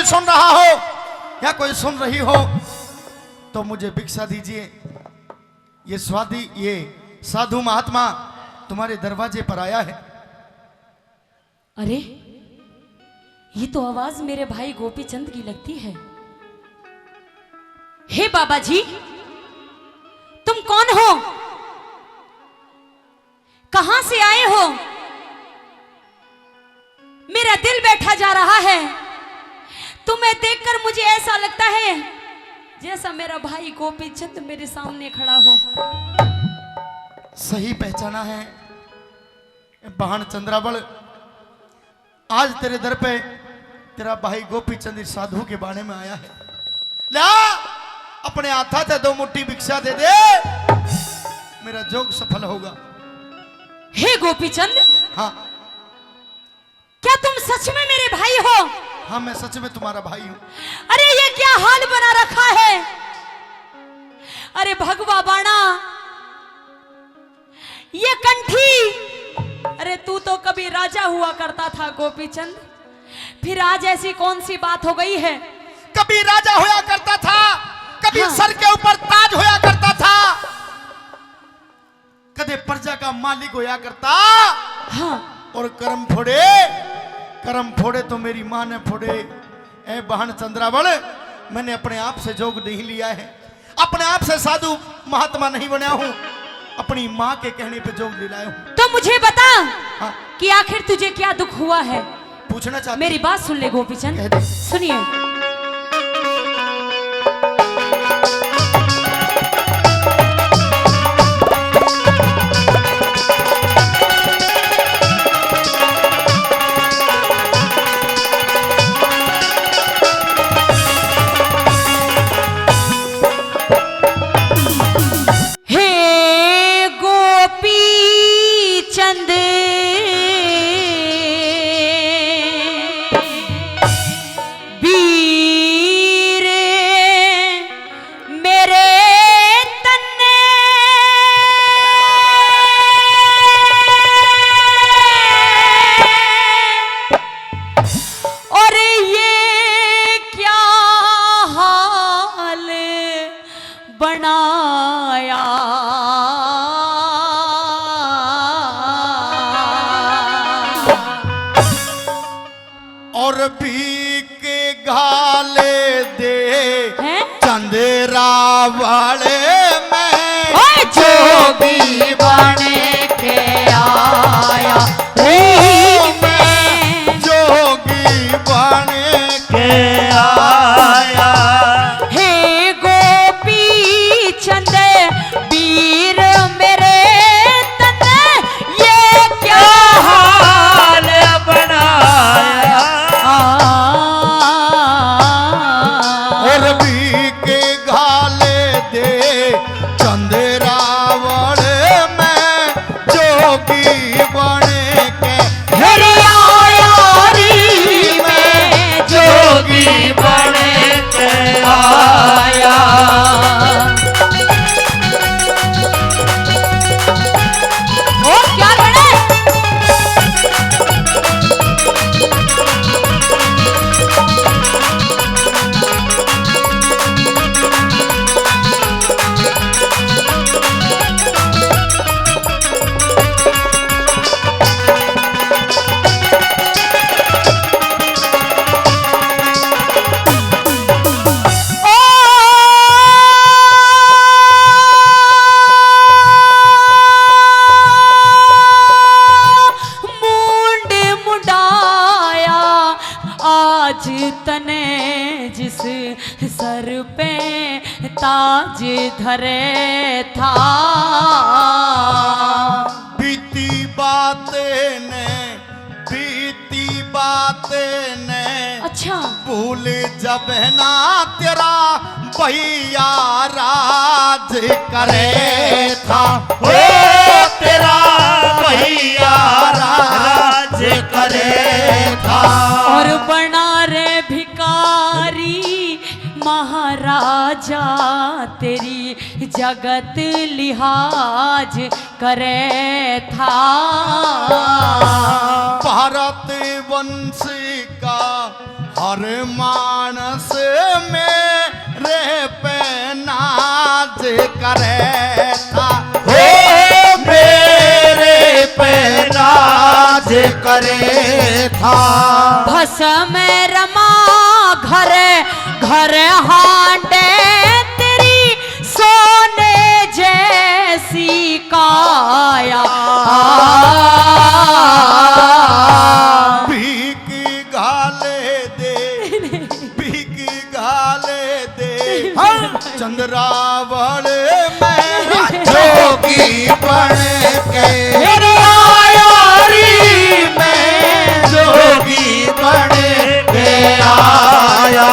कोई सुन रहा हो या कोई सुन रही हो तो मुझे भिक्षा दीजिए। ये साधु महात्मा तुम्हारे दरवाजे पर आया है। अरे ये तो आवाज मेरे भाई गोपीचंद की लगती है। हे बाबा जी, तुम कौन हो? कहां से आए हो? मेरा दिल बैठा जा रहा है। तुम्हें देखकर मुझे ऐसा लगता है जैसा मेरा भाई गोपीचंद मेरे सामने खड़ा हो। सही पहचाना है बहन चंद्रावल। आज तेरे दर पे तेरा भाई गोपीचंद इस साधु के बाणे में आया है। ला अपने हाथा से 2 मुट्ठी भिक्षा दे दे, मेरा जोग सफल होगा। हे गोपीचंद, हाँ क्या तुम सच में मेरे भाई हो? हाँ मैं सच में तुम्हारा भाई हूं। अरे ये क्या हाल बना रखा है? अरे भगवा बाणा, ये कंठी, अरे तू तो कभी राजा हुआ करता था गोपीचंद, फिर आज ऐसी कौन सी बात हो गई है? कभी राजा होया करता था, कभी हाँ। सर के ऊपर ताज होया करता था, कदे प्रजा का मालिक होया करता। हाँ। और कर्म फोड़े तो मेरी माँ ने फोड़े। ए बहन चंद्रावल, मैंने अपने आप से जोग नहीं लिया है, अपने आप से साधु महात्मा नहीं बना हूं, अपनी माँ के कहने पे जोग दिलाया हूं। तो मुझे बता हाँ। कि आखिर तुझे क्या दुख हुआ है? पूछना चाहती? मेरी बात सुन ले गोपीचंद, कह दे। सुनिए। बनाया और भी के गाले दे चंदेरा वाले में जोगी बने के आया मैं जोगी बने के आया। हे गोपी चंद वीर मेरे तन, ये क्या हाल बनाया। और भी के गाले दे चंदेरा वाले में जोगी बने के हरियारी में जोगी बने के आया। ओ क्या बने? आज तने जिस सर पे ताज धरे था, बीती बातें ने अच्छा भूल जब ना तेरा भैया राज करे था। ओ तेरा भैया राज करे था। और बना रे भिकारी महाराजा तेरी जगत लिहाज करे था। भारत वंश का और मानस मेरे पे नाज करे था, हो मेरे पे नाज करे था। भस्म रमा घर घर हांडे तेरी सोने जैसी काया। भीख गाले दे, भीख गाले दे, चंद्रावल में जोगी बन के यारी में जोगी बन के आया।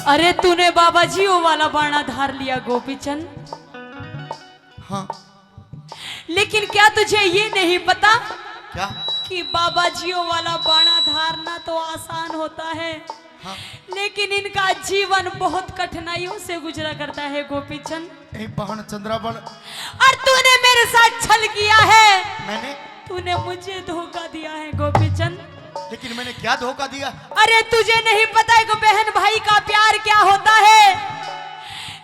अरे तूने बाबा जी वो वाला बाणा धार लिया गोपीचंद, हाँ लेकिन क्या तुझे ये नहीं पता क्या? कि बाबा जी वो वाला बाणा धारना तो आसान होता है, हाँ लेकिन इनका जीवन बहुत कठिनाइयों से गुजरा करता है गोपीचंद। यही बहन चंद्रावल, और तूने मेरे साथ छल किया है, मैंने, तूने मुझे धोखा दिया है गोपीचंद। लेकिन मैंने क्या धोखा दिया? अरे तुझे नहीं पता है कि बहन भाई का प्यार क्या होता है,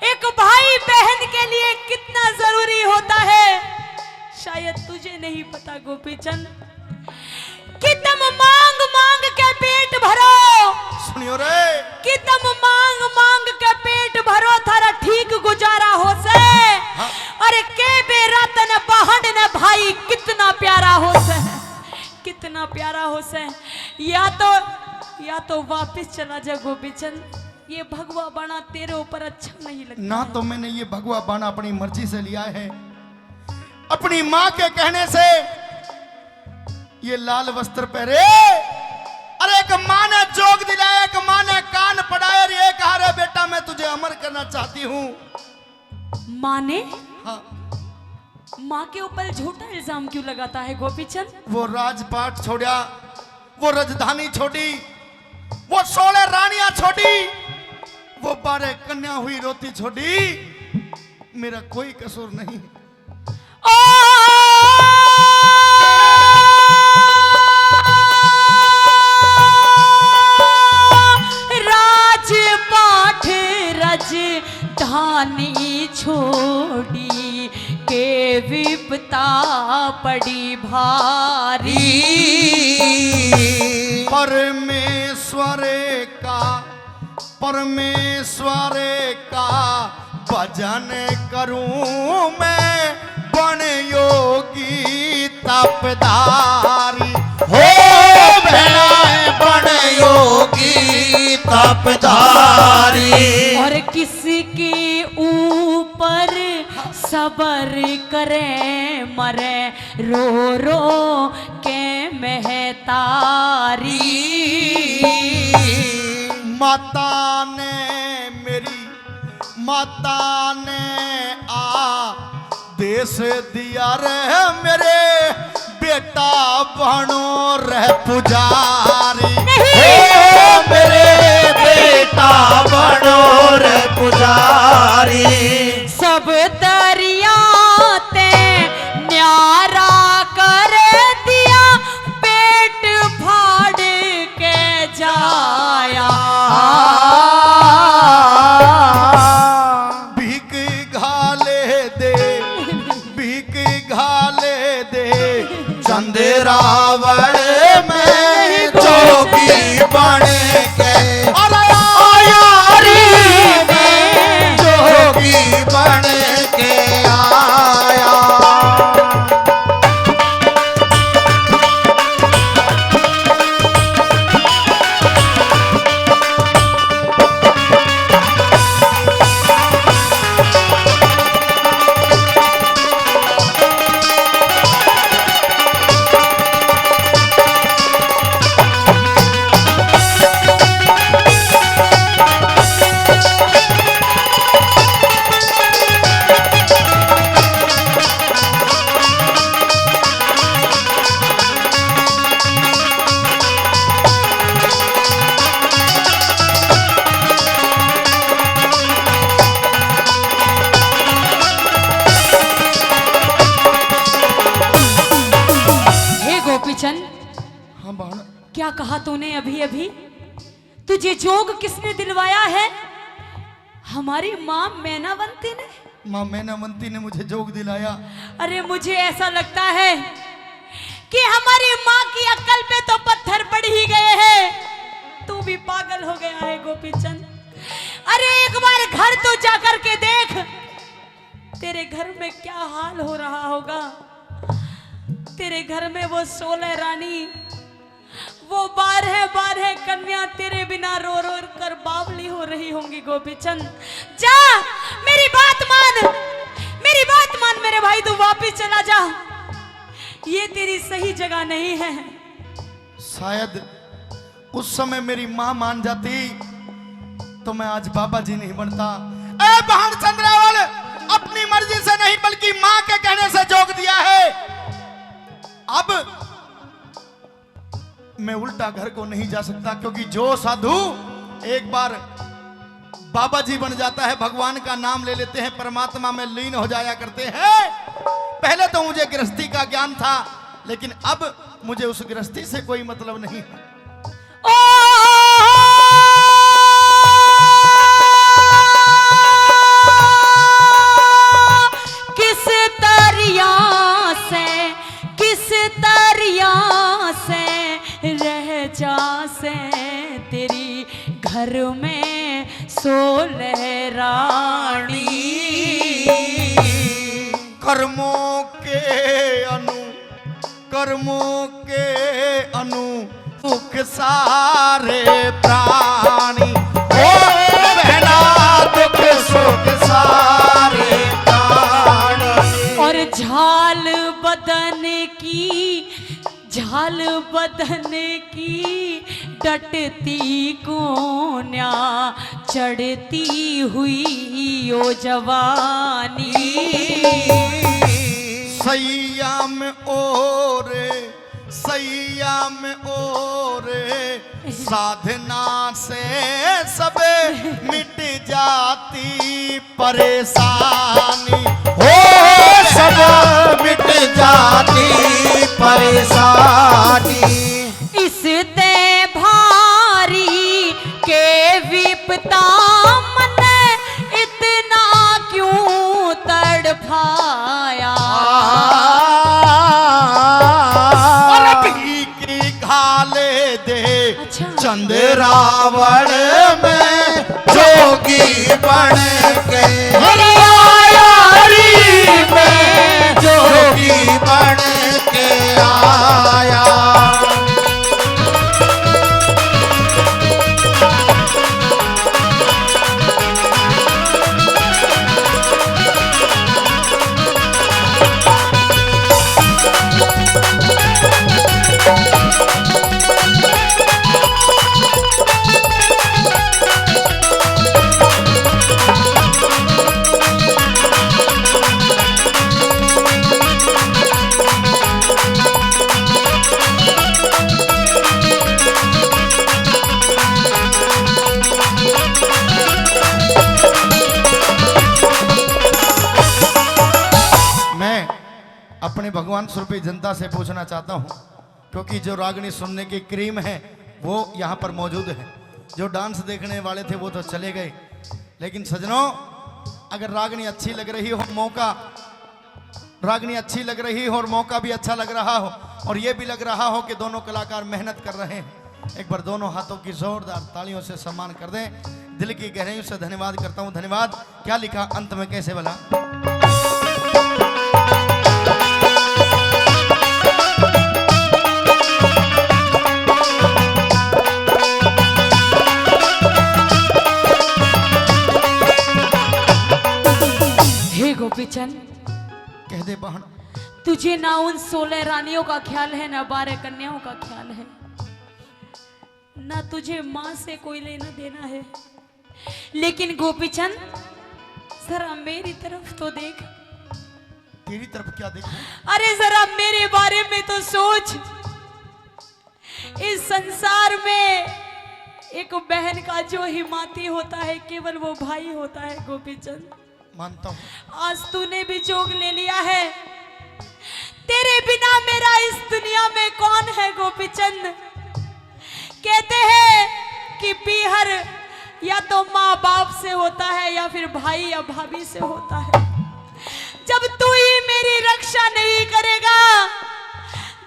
एक भाई बहन के लिए कितना जरूरी होता है, शायद तुझे नहीं पता गोपीचंद। कि तुम मांग मांग के पेट भरो, सुनियो रे, कि तुम मांग मांग के पेट भरो, थारा ठीक गुजारा हो से। हाँ। अरे के बेरतन बहन ने भाई कितना प्यारा हो से, कितना प्यारा हो से। या तो वापस चला जा गोपीचंद, ये भगवा बाणा तेरे ऊपर अच्छा नहीं लगता ना तो मैंने ये भगवा बाणा अपनी मर्जी से लिया है, अपनी माँ के कहने से ये लाल वस्त्र पहरे। अरे एक माँ ने जोग दिलाया, एक माँ ने कान पढ़ाए और ये कहा रे बेटा मैं तुझे अमर करना चाहती हूँ। माँ ने, हाँ, माँ के ऊपर झूठा इल्जाम क्यों लगाता है गोपीचंद? वो राजपाट छोड़ा, वो राजधानी छोड़ी, वो 16 रानियां छोड़ी, वो 12 कन्या हुई रोती छोड़ी, मेरा कोई कसूर नहीं। राजपाट राजधानी छोड़ी के विपता पड़ी भारी। परमेश्वर का भजन करूं मैं, बन योगी तपदारी। हो मैं बन योगी तपदारी। और किसके ऊपर सबर करे मरे रो रो के महतारी। माता ने आदेश दिया रे मेरे बेटा बनो रह पुजारी। हो मेरे बेटा बनो रे पुजारी। सब दरिया ते न्यारा कर दिया, पेट फाड़ के जाया। चंद्रावल में जोगी बन के आया। कहा तूने अभी अभी? तुझे जोग किसने दिलवाया है? हमारी माँ मैनावंती ने। माँ मैनावंती ने मुझे जोग दिलाया। अरे मुझे ऐसा लगता है कि हमारी माँ की अक्ल पे तो पत्थर पड़ ही गए हैं। तू भी पागल हो गया है गोपीचंद। अरे एक बार घर तो जाकर के देख, तेरे घर में क्या हाल हो रहा होगा। तेरे घर में वो 16 रानी, वो 12 कन्या तेरे बिना रो रो कर बावली हो रही होंगी गोपीचंद। जा, मेरी बात मान, मेरी बात मान मेरे भाई, तू वापिस चला जा। ये तेरी सही जगह नहीं है। शायद उस समय मेरी माँ मान जाती तो मैं आज बाबा जी नहीं बनता। ए बहन चंद्रावल, अपनी मर्जी से नहीं बल्कि माँ के कहने से जोग दिया है। अब मैं उल्टा घर को नहीं जा सकता, क्योंकि जो साधु एक बार बाबा जी बन जाता है, भगवान का नाम ले लेते हैं, परमात्मा में लीन हो जाया करते हैं। पहले तो मुझे गृहस्थी का ज्ञान था, लेकिन अब मुझे उस गृहस्थी से कोई मतलब नहीं है। किस तरिया से रह जा से तेरी घर में 16 रानी। कर्मों के अनुमुख सारे प्राणी, ओ बहना दुख सुख सारे प्राणी। और झाल बदन की डटती कोन्या, चढ़ती हुई ओ जवानी। सैया में ओरे साधना से सब मिट जाती परेशानी, हो सब मिट जाती परेशानी। इस ते भारी के विपता मन इतना क्यों तड़फाया। घाले दे अच्छा। चंद्रावण में जोगी बन के में जोगी बन के आया। अपने भगवान स्वरूपी जनता से पूछना चाहता हूं, क्योंकि जो रागनी सुनने की क्रीम है वो यहाँ पर मौजूद है। जो डांस देखने वाले थे वो तो चले गए, लेकिन सजनों अगर रागनी अच्छी लग रही हो, रागनी अच्छी लग रही हो और मौका भी अच्छा लग रहा हो और ये भी लग रहा हो कि दोनों कलाकार मेहनत कर रहे हैं, एक बार दोनों हाथों की जोरदार तालियों से सम्मान कर दें। दिल की गहराइयों से धन्यवाद करता हूं। धन्यवाद क्या लिखा अंत में, कैसे बोला। गोपीचंद कह दे बहन, तुझे ना उन 16 रानियों का ख्याल है, ना 12 कन्याओं का ख्याल है, ना तुझे मां से कोई लेना देना है। लेकिन गोपीचंद जरा मेरी तरफ तो देख। तेरी तरफ क्या देखूं? अरे जरा मेरे बारे में तो सोच। इस संसार में एक बहन का जो हिमाती होता है केवल वो भाई होता है गोपीचंद। मानता हूं। आज तूने भी जोग ले लिया है। तेरे बिना मेरा इस दुनिया में कौन है गोपीचंद। कहते हैं कि पीहर या तो माँ बाप से होता है या फिर भाई या भाभी से होता है। जब तू ही मेरी रक्षा नहीं करेगा,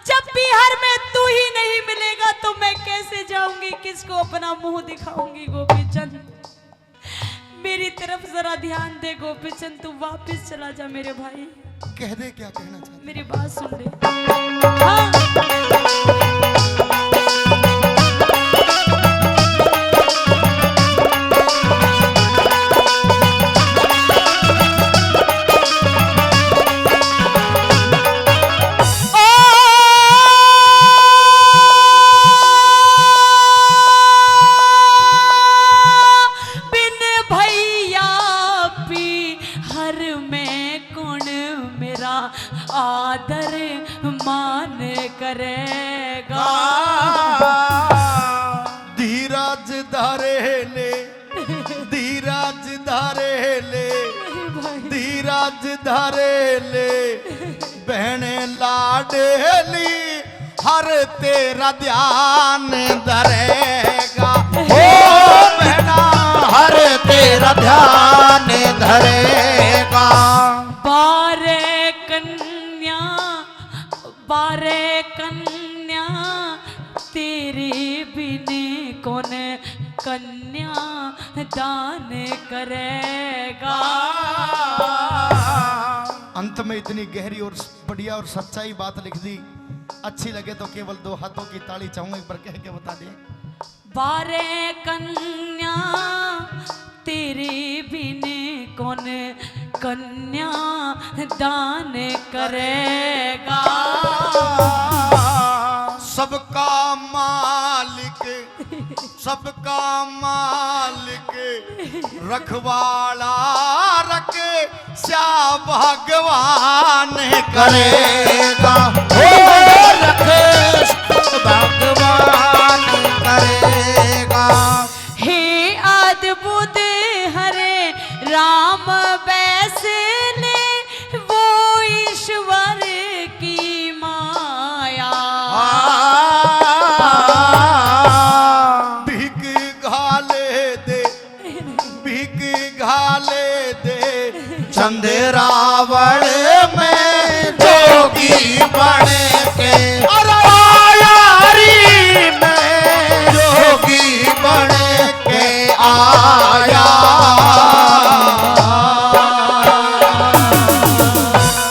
जब पीहर में तू ही नहीं मिलेगा तो मैं कैसे जाऊंगी, किसको अपना मुंह दिखाऊंगी। गोपीचंद मेरी तरफ जरा ध्यान दे गोपीचंद, तू वापस चला जा मेरे भाई। कह दे क्या कहना चाहते। मेरी बात सुन ले। हाँ। आदर मान करेगा। धीरज धारे ले, धीरज धारे ले, धीरज धारे ले, बहने लाडली हर तेरा ध्यान धरेगा। ओ बहना हर तेरा ध्यान धरेगा। बारे कन्या तेरे बिने कौन कन्या दान करेगा। अंत में इतनी गहरी और बढ़िया और सच्चाई बात लिख दी। अच्छी लगे तो केवल 2 हाथों की ताली चाहूंगा, एक बार कह के बता दे। बारे कन्या तेरे बिने कौन कन्या दान करेगा। सबका मालिक, सबका मालिक, रखवाला रख श्या भगवान करेगा। ओ रख भगवान करेगा। हे अद्भुत हरे राम बैसले वो ईश्वर की माया। भीख घाले दे, भीख घाले दे, चंद्रावण में जोगी बन के